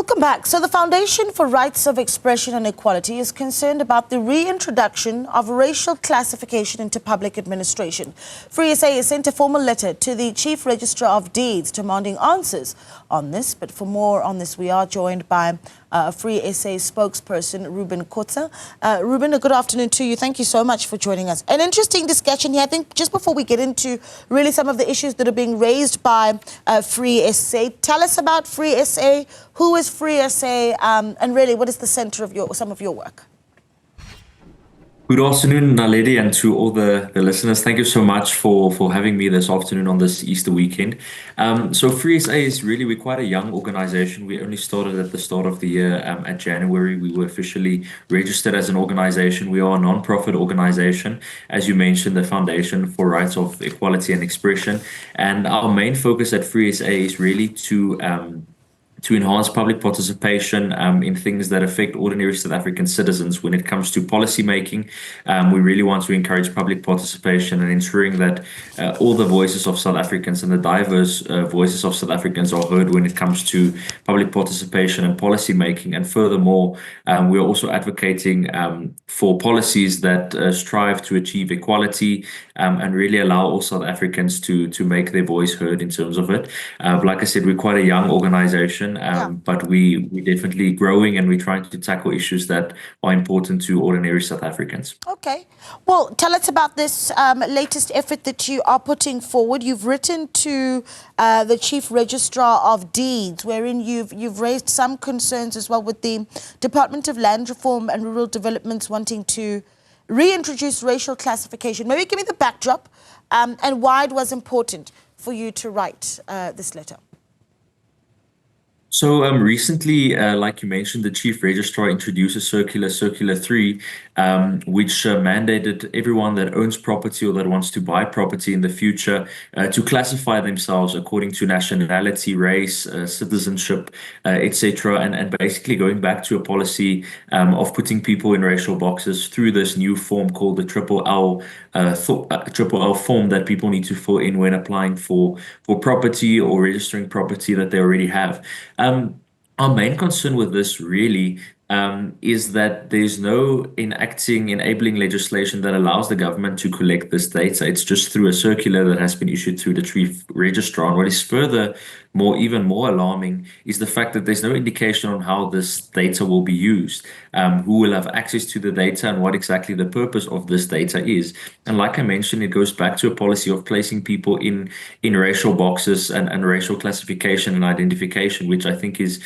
Welcome back. So the Foundation for Rights of Expression and Equality is concerned about the reintroduction of racial classification into public administration. Free SA has sent a formal letter to the Chief Registrar of Deeds demanding answers on this. But for more on this, we are joined by Free SA spokesperson Reuben Coetzer. Reuben, a good afternoon to you. Thank you so much for joining us. An interesting discussion here. I think just before we get into really some of the issues that are being raised by Free SA, tell us about Free SA. Who is Free SA, and really what is the center of some of your work? Good afternoon, Naledi, and to all the listeners. Thank you so much for having me this afternoon on this Easter weekend. So Free SA is we're quite a young organization. We only started at the start of the year at January. We were officially registered as an organization. We are a non-profit organization, as you mentioned, the Foundation for Rights of Equality and Expression. And our main focus at Free SA is really to enhance public participation in things that affect ordinary South African citizens. When it comes to policy making, we really want to encourage public participation and ensuring that all the voices of South Africans and the diverse voices of South Africans are heard when it comes to public participation and policy making. And furthermore, we are also advocating for policies that strive to achieve equality and really allow all South Africans to make their voice heard in terms of it. Like I said, we're quite a young organization. But we're definitely growing, and we're trying to tackle issues that are important to ordinary South Africans. Okay. Well, tell us about this latest effort that you are putting forward. You've written to the Chief Registrar of Deeds, wherein you've raised some concerns as well with the Department of Land Reform and Rural Developments wanting to reintroduce racial classification. Maybe give me the backdrop and why it was important for you to write this letter. So recently, like you mentioned, the Chief Registrar introduced a Circular 3, which mandated everyone that owns property or that wants to buy property in the future to classify themselves according to nationality, race, citizenship, etc. And basically going back to a policy of putting people in racial boxes through this new form called the Triple L form that people need to fill in when applying for property or registering property that they already have. Our main concern with this really is that there's no enabling legislation that allows the government to collect this data. It's just through a circular that has been issued through the Chief Registrar. And what is even more alarming is the fact that there's no indication on how this data will be used, who will have access to the data, and what exactly the purpose of this data is. And like I mentioned, it goes back to a policy of placing people in racial boxes and racial classification and identification, which I think is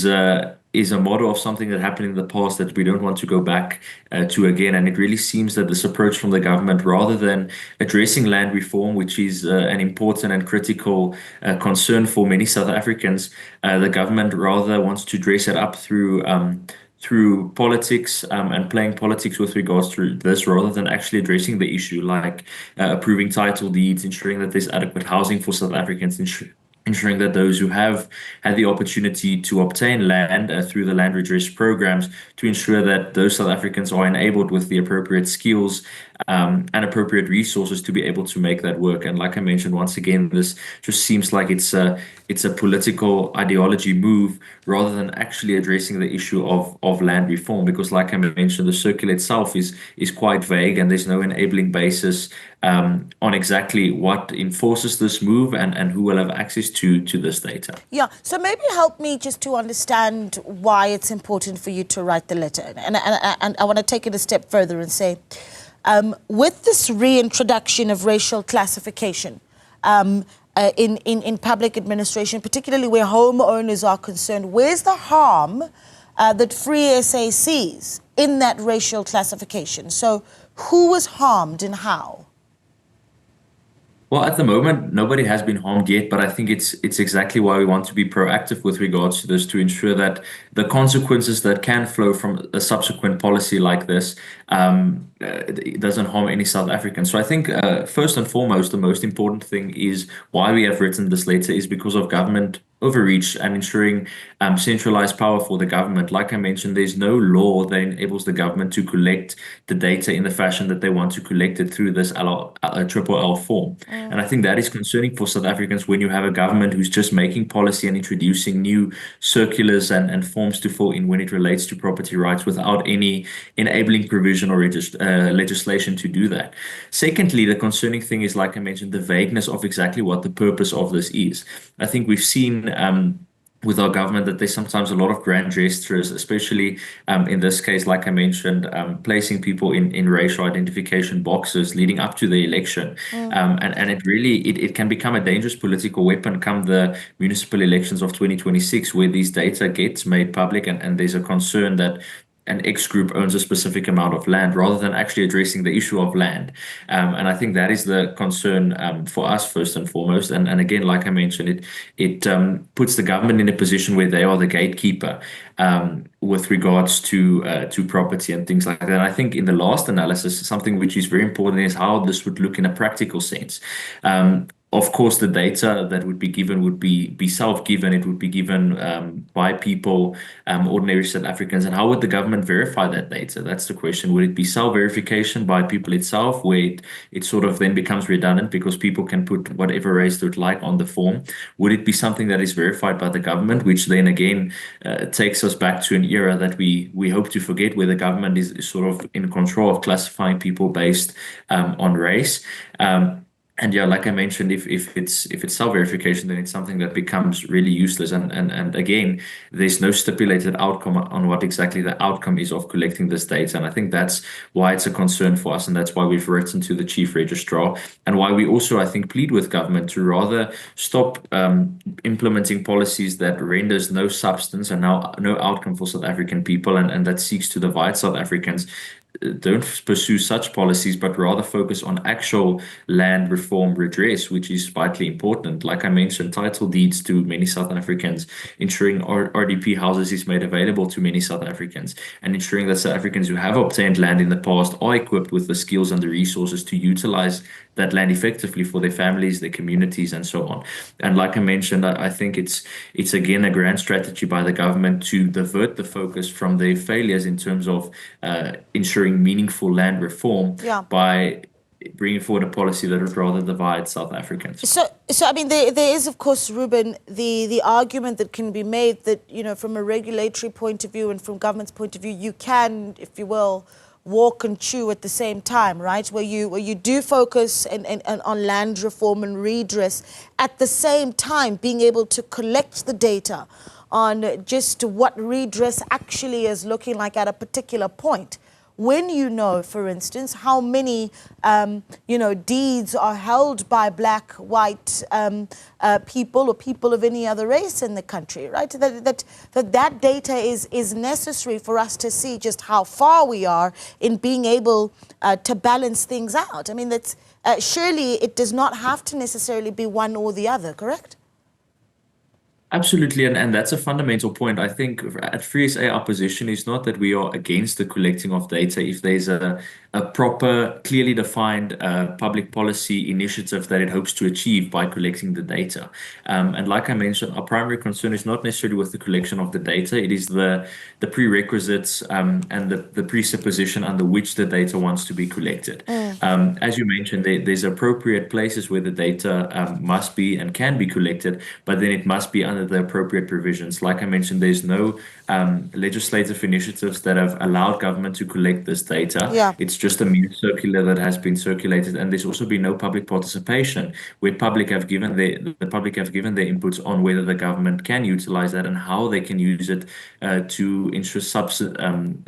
a model of something that happened in the past that we don't want to go back to again. And it really seems that this approach from the government, rather than addressing land reform, which is an important and critical concern for many South Africans, the government rather wants to dress it up through politics and playing politics with regards to this, rather than actually addressing the issue, like approving title deeds, ensuring that there's adequate housing for South Africans, ensuring that those who have had the opportunity to obtain land through the land redress programs, to ensure that those South Africans are enabled with the appropriate skills and appropriate resources to be able to make that work. And like I mentioned, once again, this just seems like it's a political ideology move rather than actually addressing the issue of land reform, because like I mentioned, the circular itself is quite vague, and there's no enabling basis on exactly what enforces this move and who will have access to this data. Yeah, so maybe help me just to understand why it's important for you to write the letter. And I want to take it a step further and say, with this reintroduction of racial classification in public administration, particularly where homeowners are concerned, where's the harm that Free SA sees in that racial classification? So who was harmed and how? Well, at the moment, nobody has been harmed yet, but I think it's exactly why we want to be proactive with regards to this, to ensure that the consequences that can flow from a subsequent policy like this it doesn't harm any South Africans. So I think first and foremost, the most important thing is why we have written this letter is because of government overreach and ensuring centralized power for the government. Like I mentioned, there's no law that enables the government to collect the data in the fashion that they want to collect it through this triple L form. And I think that is concerning for South Africans when you have a government who's just making policy and introducing new circulars and forms to fill in when it relates to property rights without any enabling provision or legislation to do that. Secondly, the concerning thing is, like I mentioned, the vagueness of exactly what the purpose of this is. I think we've seen with our government that there's sometimes a lot of grand gestures, especially in this case, like I mentioned, placing people in racial identification boxes leading up to the election. And it really, it can become a dangerous political weapon come the municipal elections of 2026, where these data gets made public and there's a concern that an X group owns a specific amount of land rather than actually addressing the issue of land. And I think that is the concern for us first and foremost. And again, like I mentioned, it puts the government in a position where they are the gatekeeper with regards to property and things like that. And I think in the last analysis, something which is very important is how this would look in a practical sense. Of course, the data that would be given would be self-given. It would be given by people, ordinary South Africans. And how would the government verify that data? That's the question. Would it be self-verification by people itself, where it sort of then becomes redundant because people can put whatever race they would like on the form? Would it be something that is verified by the government, which then again takes us back to an era that we hope to forget, where the government is sort of in control of classifying people based on race? And yeah, like I mentioned, if it's self-verification, then it's something that becomes really useless. And again, there's no stipulated outcome on what exactly the outcome is of collecting this data. And I think that's why it's a concern for us, and that's why we've written to the Chief Registrar, and why we also, I think, plead with government to rather stop implementing policies that renders no substance and no outcome for South African people, and that seeks to divide South Africans. Don't pursue such policies, but rather focus on actual land reform redress, which is vitally important. Like I mentioned, title deeds to many South Africans, ensuring RDP houses is made available to many South Africans, and ensuring that South Africans who have obtained land in the past are equipped with the skills and the resources to utilize that land effectively for their families, their communities, and so on. And like I mentioned, I think it's again a grand strategy by the government to divert the focus from their failures in terms of ensuring meaningful land reform by bringing forward a policy that would rather divide South Africans. So I mean, there is, of course, Reuben, the argument that can be made that, you know, from a regulatory point of view and from government's point of view, you can, if you will, walk and chew at the same time, right? Where you do focus on land reform and redress, at the same time being able to collect the data on just what redress actually is looking like at a particular point. When you know, for instance, how many, deeds are held by black, white people or people of any other race in the country, right? That data is necessary for us to see just how far we are in being able to balance things out. I mean, that's surely it does not have to necessarily be one or the other, correct? Absolutely, and that's a fundamental point. I think at Free SA, our position is not that we are against the collecting of data if there's a proper, clearly defined public policy initiative that it hopes to achieve by collecting the data. And like I mentioned, our primary concern is not necessarily with the collection of the data, it is the prerequisites and the presupposition under which the data wants to be collected. As you mentioned, there's appropriate places where the data must be and can be collected, but then it must be under the appropriate provisions. Like I mentioned, there's no legislative initiatives that have allowed government to collect this data. It's just a mere circular that has been circulated, and there's also been no public participation where the public have given their inputs on whether the government can utilize that and how they can use it to ensure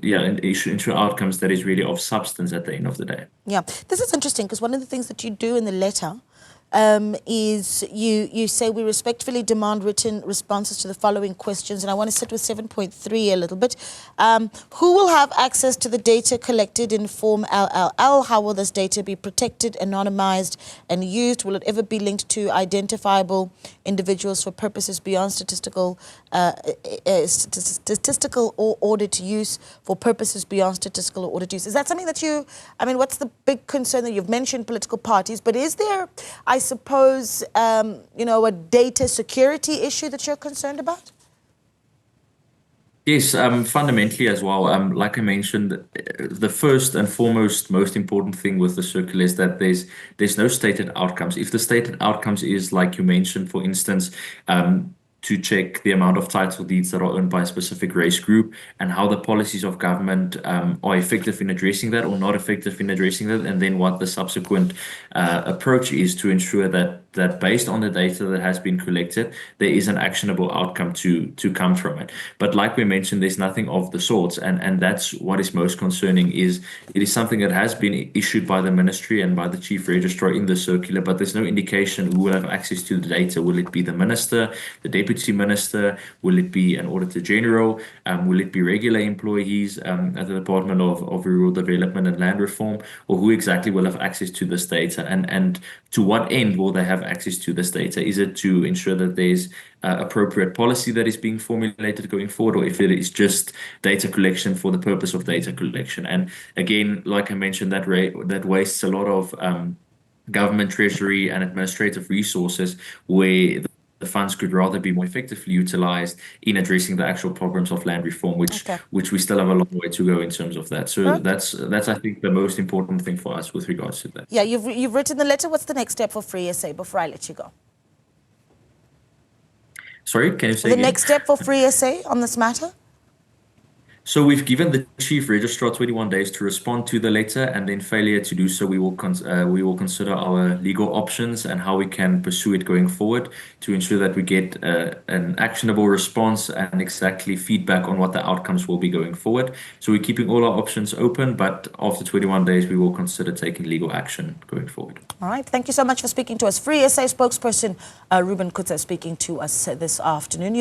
ensure outcomes that is really of substance at the end of the day. Yeah, this is interesting because one of the things that you do in the letter is you say we respectfully demand written responses to the following questions, and I want to sit with 7.3 a little bit. Who will have access to the data collected in Form LLL? How will this data be protected, anonymized, and used? Will it ever be linked to identifiable individuals for purposes beyond statistical or audit use, for purposes beyond statistical or audit use? Is that something that what's the big concern that you've mentioned political parties, but are I suppose, a data security issue that you're concerned about? Yes, fundamentally as well. Like I mentioned, the first and foremost, most important thing with the circular is that there's no stated outcomes. If the stated outcomes is, like you mentioned, for instance, to check the amount of title deeds that are owned by a specific race group and how the policies of government are effective in addressing that or not effective in addressing that, and then what the subsequent approach is to ensure that based on the data that has been collected, there is an actionable outcome to come from it. But like we mentioned, there's nothing of the sorts, and that's what is most concerning. Is it is something that has been issued by the ministry and by the chief registrar in the circular, but there's no indication who will have access to the data. Will it be the minister, the deputy minister? Will it be an auditor general? Will it be regular employees at the Department of Rural Development and Land Reform? Or who exactly will have access to this data? And to what end will they have access to this data? Is it to ensure that there's appropriate policy that is being formulated going forward, or if it is just data collection for the purpose of data collection? And again, like I mentioned, that wastes a lot of government treasury and administrative resources where the funds could rather be more effectively utilized in addressing the actual problems of land reform, which we still have a long way to go in terms of that. So that's I think the most important thing for us with regards to that. Yeah, you've written the letter. What's the next step for Free SA before I let you go? Sorry, can you say the again? next step for Free SA on this matter? So we've given the chief registrar 21 days to respond to the letter, and then failure to do so, we will consider our legal options and how we can pursue it going forward to ensure that we get an actionable response and exactly feedback on what the outcomes will be going forward. So we're keeping all our options open, but after 21 days, we will consider taking legal action going forward. All right. Thank you so much for speaking to us. Free SA spokesperson Reuben Coetzer speaking to us this afternoon.